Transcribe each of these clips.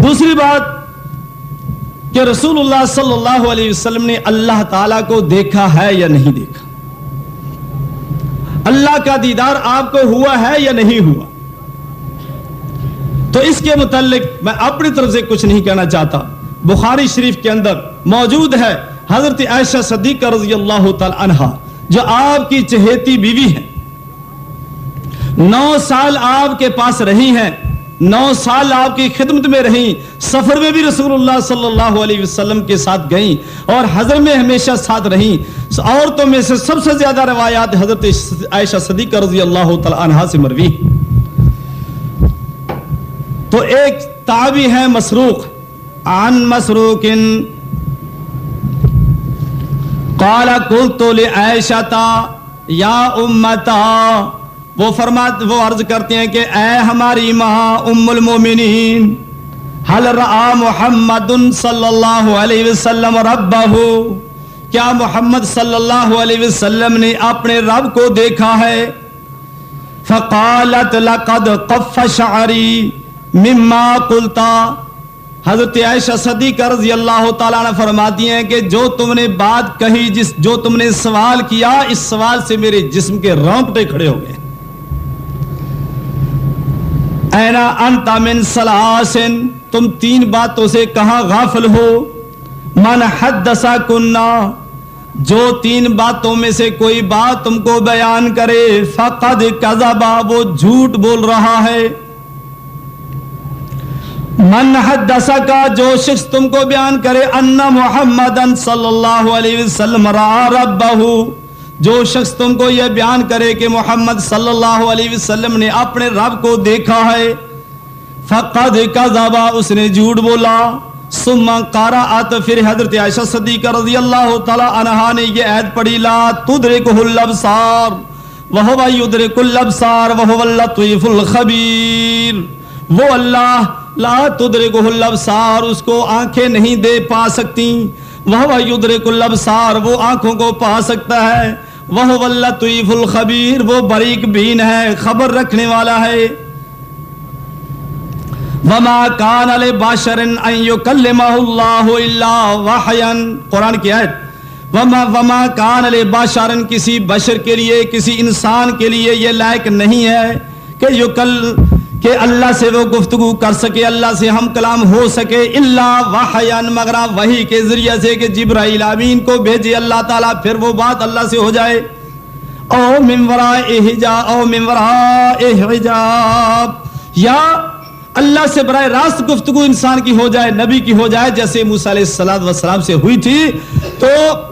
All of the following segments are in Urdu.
دوسری بات کہ رسول اللہ صلی اللہ علیہ وسلم نے اللہ تعالیٰ کو دیکھا ہے یا نہیں دیکھا، اللہ کا دیدار آپ کو ہوا ہے یا نہیں ہوا. تو اس کے متعلق میں اپنی طرف سے کچھ نہیں کہنا چاہتا. بخاری شریف کے اندر موجود ہے حضرت عائشہ صدیقہ رضی اللہ تعالی عنہا جو آپ کی چہیتی بیوی ہیں، 9 سال آپ کے پاس رہی ہیں، 9 سال آپ کی خدمت میں رہیں، سفر میں بھی رسول اللہ صلی اللہ علیہ وسلم کے ساتھ گئیں اور حضر میں ہمیشہ ساتھ رہیں. عورتوں میں سے سب سے زیادہ روایات حضرت عائشہ صدیقہ رضی اللہ تعالی عنہا سے مروی. تو ایک تابعی ہے مسروق، عن مسروق قال قلت لعائشہ یا امتا، وہ عرض کرتے ہیں کہ اے ہماری ماں ام المومنین، حل رأى محمد صلی اللہ علیہ وسلم ربہ، کیا محمد صلی اللہ علیہ وسلم نے اپنے رب کو دیکھا ہے؟ فقالت لقد قف شعری مما قلتا، حضرت عائشہ صدیقہ رضی اللہ تعالیٰ عنہ فرماتی ہیں کہ جو تم نے بات کہی، جو تم نے سوال کیا، اس سوال سے میرے جسم کے رونگٹے کھڑے ہو گئے. اینا انت من سلاسن، تم 3 باتوں سے کہاں غافل ہو. من حدثا کننا، جو 3 باتوں میں سے کوئی بات تم کو بیان کرے، فقد کذبا، وہ جھوٹ بول رہا ہے. من حدثکا، جو شخص تم کو بیان کرے، ان محمدن صلی اللہ علیہ وسلم رأى ربہ، جو شخص تم کو یہ بیان کرے کہ محمد صلی اللہ علیہ وسلم نے اپنے رب کو دیکھا ہے، فقد کذب، اس نے جھوٹ بولا. ثم قرأت، پھر حضرت عائشہ صدیقہ رضی اللہ تعالی عنہا نے یہ آیت پڑھی، لا تدرکہ الابصار وہو یدرک الابصار وہو اللطیف الخبیر. وہ اللہ لا تدرکہ الابصار، اس کو آنکھیں نہیں دے پا سکتی، وہو یدرک الابصار، وہ آنکھوں کو پا سکتا ہے، وہو اللطیف الخبیر، وہ باریک بین ہے، خبر رکھنے والا ہے. وما کان لبشر ان یکلمہ اللہ الا وحیا، قرآن کی آیت، وما کان لبشر، کسی بشر کے لیے، کسی انسان کے لیے یہ لائق نہیں ہے کہ اللہ سے وہ گفتگو کر سکے، اللہ سے ہم کلام ہو سکے، الا وحیا، مگر وحی کے ذریعے سے کہ جبرائیل امین کو بھیجے اللہ تعالیٰ، پھر وہ بات اللہ سے ہو جائے. او من وراء حجاب، یا اللہ سے براہ راست گفتگو انسان کی ہو جائے، نبی کی ہو جائے، جیسے موسیٰ علیہ السلام سے ہوئی تھی، تو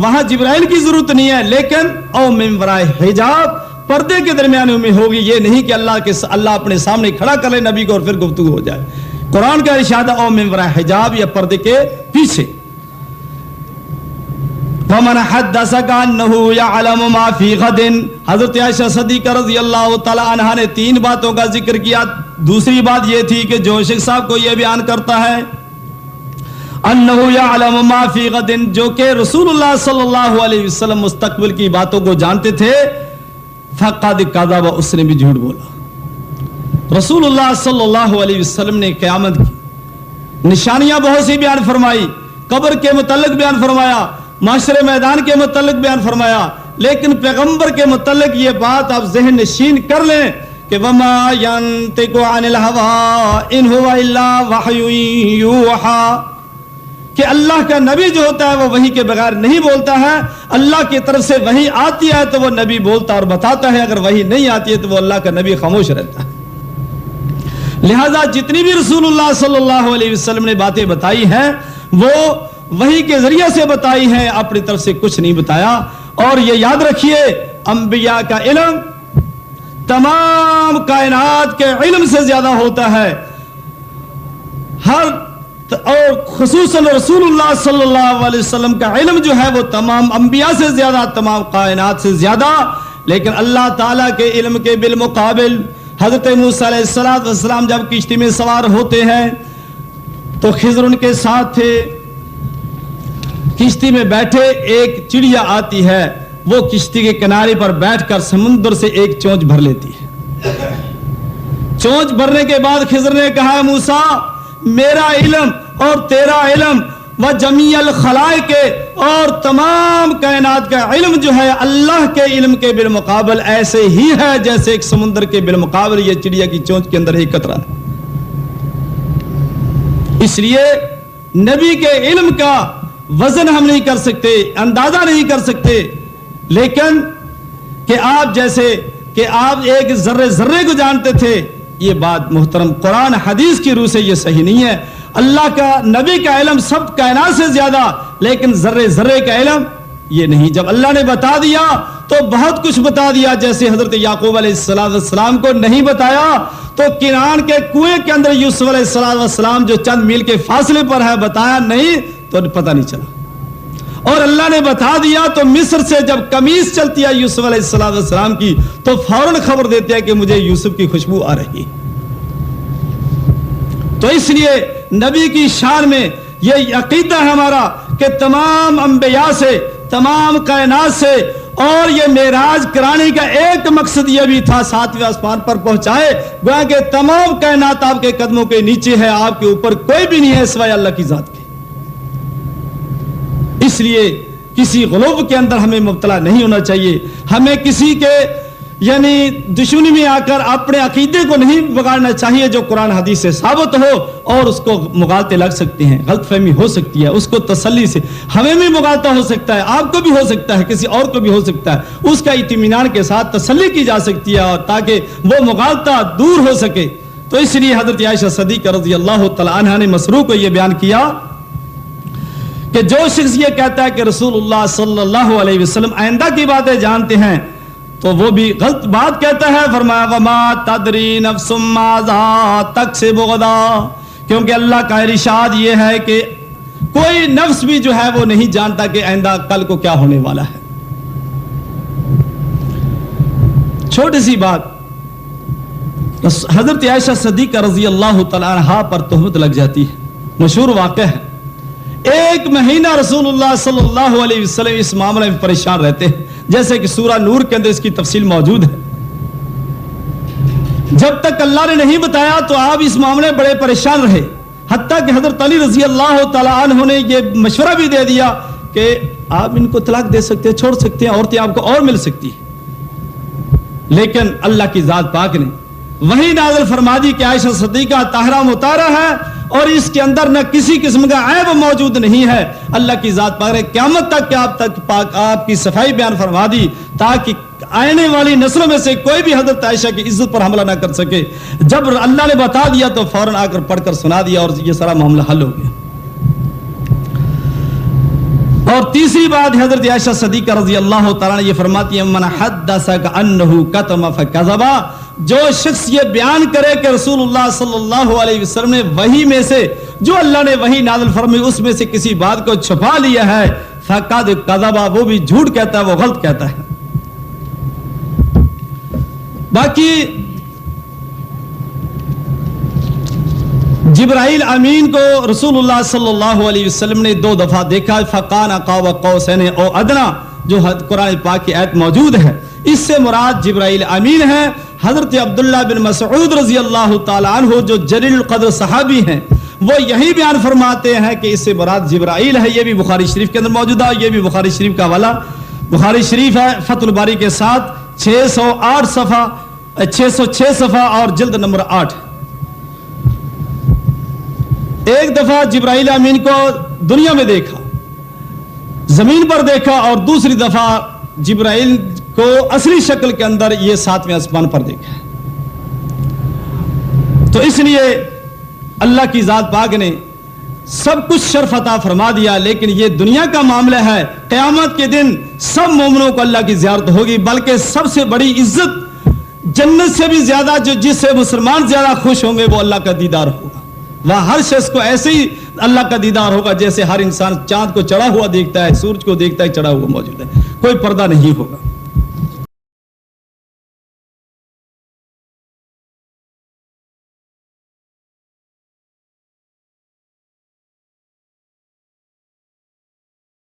وہاں جبرائیل کی ضرورت نہیں ہے، لیکن او من وراء حجاب، پردے کے درمیان میں ہوگی. یہ نہیں کہ اللہ اپنے سامنے کھڑا کر لے نبی کو اور پھر گفتگو ہو جائے. قرآن کا ارشاد او من وراء حجاب، یا پردے کے پیچھے. ومن حدثک انہ یعلم ما فی غد، حضرت عائشہ صدیقہ رضی اللہ تعالی عنہا نے 3 باتوں کا ذکر کیا. دوسری بات یہ تھی کہ جو شخص صاحب کو یہ بیان کرتا ہے انہ یعلم ما فی غد، جو کہ رسول اللہ صلی اللہ علیہ وسلم مستقبل کی باتوں کو جانتے تھے، فقد کذب، اس نے بھی جھوٹ بولا. رسول اللہ صلی اللہ علیہ وسلم نے قیامت کی نشانیاں بہت سی بیان فرمائی، قبر کے متعلق بیان فرمایا، معاشر میدان کے متعلق بیان فرمایا، لیکن پیغمبر کے متعلق یہ بات آپ ذہن نشین کر لیں کہ وما ينطق عن الهوى ان هو الا وحی یوحى، کہ اللہ کا نبی جو ہوتا ہے وہ وحی کے بغیر نہیں بولتا ہے. اللہ کی طرف سے وحی آتی ہے تو وہ نبی بولتا اور بتاتا ہے، اگر وحی نہیں آتی ہے تو وہ اللہ کا نبی خاموش رہتا ہے. لہذا جتنی بھی رسول اللہ صلی اللہ علیہ وسلم نے باتیں بتائی ہیں وہ وحی کے ذریعے سے بتائی ہیں، اپنی طرف سے کچھ نہیں بتایا. اور یہ یاد رکھیے، انبیاء کا علم تمام کائنات کے علم سے زیادہ ہوتا ہے، اور خصوصاً رسول اللہ صلی اللہ علیہ وسلم کا علم جو ہے وہ تمام انبیاء سے زیادہ، تمام کائنات سے زیادہ. لیکن اللہ تعالیٰ کے علم کے بالمقابل حضرت موسیٰ علیہ السلام جب کشتی میں سوار ہوتے ہیں تو خضر ان کے ساتھ تھے، کشتی میں بیٹھے، ایک چڑیا آتی ہے، وہ کشتی کے کنارے پر بیٹھ کر سمندر سے ایک چونچ بھر لیتی ہے. چونچ بھرنے کے بعد خضر نے کہا موسیٰ میرا علم اور تیرا علم و جمیع الخلائق اور تمام کائنات کا علم جو ہے اللہ کے علم کے بالمقابل ایسے ہی ہے جیسے ایک سمندر کے بالمقابل یہ چڑیا کی چونچ کے اندر ایک قطرہ ہے. اس لیے نبی کے علم کا وزن ہم نہیں کر سکتے, اندازہ نہیں کر سکتے, لیکن کہ آپ جیسے کہ آپ ایک ذرے ذرے کو جانتے تھے, یہ بات محترم قرآن حدیث کی روح سے یہ صحیح نہیں ہے. اللہ کا نبی کا علم سب کائنات سے زیادہ, لیکن ذرے ذرے کا علم یہ نہیں. جب اللہ نے بتا دیا تو بہت کچھ بتا دیا, جیسے حضرت یعقوب علیہ السلام کو نہیں بتایا تو کنعان کے کنویں کے اندر یوسف علیہ السلام جو چند میل کے فاصلے پر ہے بتایا نہیں تو پتہ نہیں چلا, اور اللہ نے بتا دیا تو مصر سے جب قمیص چلتی ہے یوسف علیہ السلام کی تو فوراً خبر دیتے ہیں کہ مجھے یوسف کی خوشبو آ رہی. تو اس لیے نبی کی شان میں یہ عقیدہ ہے ہمارا کہ تمام انبیاء سے, تمام کائنات سے, اور یہ معراج کرانے کا ایک مقصد یہ بھی تھا ساتویں آسمان پر پہنچائے, گویا کہ تمام کائنات آپ کے قدموں کے نیچے ہے, آپ کے اوپر کوئی بھی نہیں ہے سوائے اللہ کی ذات کے. اس لیے کسی غلوب کے اندر ہمیں مبتلا نہیں ہونا چاہیے, ہمیں کسی کے یعنی دشمنی میں آ کر اپنے عقیدے کو نہیں بگاڑنا چاہیے جو قرآن حدیث سے ثابت ہو, اور اس کو مغالطے لگ سکتے ہیں, غلط فہمی ہو سکتی ہے, اس کو تسلی سے ہمیں بھی مغالطہ ہو سکتا ہے, آپ کو بھی ہو سکتا ہے, کسی اور کو بھی ہو سکتا ہے, اس کا اطمینان کے ساتھ تسلی کی جا سکتی ہے اور تاکہ وہ مغالطہ دور ہو سکے. تو اس لیے حضرت عائشہ صدیقہ رضی اللہ تعالی عنہا نے مسروق کو یہ بیان کیا کہ جو شخص یہ کہتا ہے کہ رسول اللہ صلی اللہ علیہ وسلم آئندہ کی باتیں جانتے ہیں تو وہ بھی غلط بات کہتا ہے. فرمایا وما تدری نفس ماذا تکسب غدا, کیونکہ اللہ کا ارشاد یہ ہے کہ کوئی نفس بھی جو ہے وہ نہیں جانتا کہ آئندہ کل کو کیا ہونے والا ہے. چھوٹی سی بات, حضرت عائشہ صدیقہ رضی اللہ تعالی عنہا پر تہمت لگ جاتی ہے, مشہور واقعہ ہے. ایک مہینہ رسول اللہ صلی اللہ علیہ وسلم اس معاملے میں پریشان رہتے ہیں, جیسے کہ سورہ نور کے اندر اس کی تفصیل موجود ہے. جب تک اللہ نے نہیں بتایا تو آپ اس معاملے میں بڑے پریشان رہے, حتیٰ کہ حضرت علی رضی اللہ تعالی عنہ نے یہ مشورہ بھی دے دیا کہ آپ ان کو طلاق دے سکتے ہیں, چھوڑ سکتے ہیں, عورتیں آپ کو اور مل سکتی ہیں. لیکن اللہ کی ذات پاک نے وہی نازل فرما دی کہ عائشہ صدیقہ طاہرہ مطہرہ ہے اور اس کے اندر نہ کسی قسم کا عیب موجود نہیں ہے. اللہ کی ذات پاک نے قیامت تک آپ کی صفائی بیان فرما دی تاکہ آنے والی نسلوں میں سے کوئی بھی حضرت عائشہ کی عزت پر حملہ نہ کر سکے. جب اللہ نے بتا دیا تو فوراً آ کر پڑھ کر سنا دیا اور یہ سارا معاملہ حل ہو گیا. اور تیسری بات حضرت عائشہ صدیقہ رضی اللہ تعالیٰ نے یہ فرماتی ہے من حدثک انہ کتم فکذب, جو شخص یہ بیان کرے کہ رسول اللہ صلی اللہ علیہ وسلم نے وحی میں سے جو اللہ نے وحی نازل فرمائی اس میں سے کسی بات کو چھپا لیا ہے فقد کذب, وہ بھی جھوٹ کہتا ہے, وہ غلط کہتا ہے. باقی جبرائیل امین کو رسول اللہ صلی اللہ علیہ وسلم نے 2 دفعہ دیکھا, فکان قاب قوسین او ادنا, جو قرآن پاک کی آیت موجود ہے. اس سے مراد جبرائیل امین ہے. حضرت عبداللہ بن مسعود رضی اللہ تعالی عنہ جو جلیل القدر صحابی ہیں وہ یہی بیان فرماتے ہیں کہ اس سے مراد جبرائیل ہے. یہ بھی بخاری شریف کے اندر موجود ہے, یہ بھی بخاری شریف کا حوالہ بخاری شریف ہے فتح الباری کے ساتھ 608 صفحہ 606 صفحہ اور جلد نمبر 8. ایک دفعہ جبرائیل امین کو دنیا میں دیکھا, زمین پر دیکھا, اور دوسری دفعہ جبرائیل کو اصلی شکل کے اندر یہ 7ویں آسمان پر دیکھا. تو اس لیے اللہ کی ذات پاک نے سب کچھ شرف عطا فرما دیا, لیکن یہ دنیا کا معاملہ ہے. قیامت کے دن سب مومنوں کو اللہ کی زیارت ہوگی, بلکہ سب سے بڑی عزت جنت سے بھی زیادہ جو جس سے مسلمان زیادہ خوش ہوں گے وہ اللہ کا دیدار ہوگا. وہاں ہر شخص کو ایسے ہی اللہ کا دیدار ہوگا جیسے ہر انسان چاند کو چڑھا ہوا دیکھتا ہے, سورج کو دیکھتا ہے چڑھا ہوا موجود ہے, کوئی پردہ نہیں ہوگا.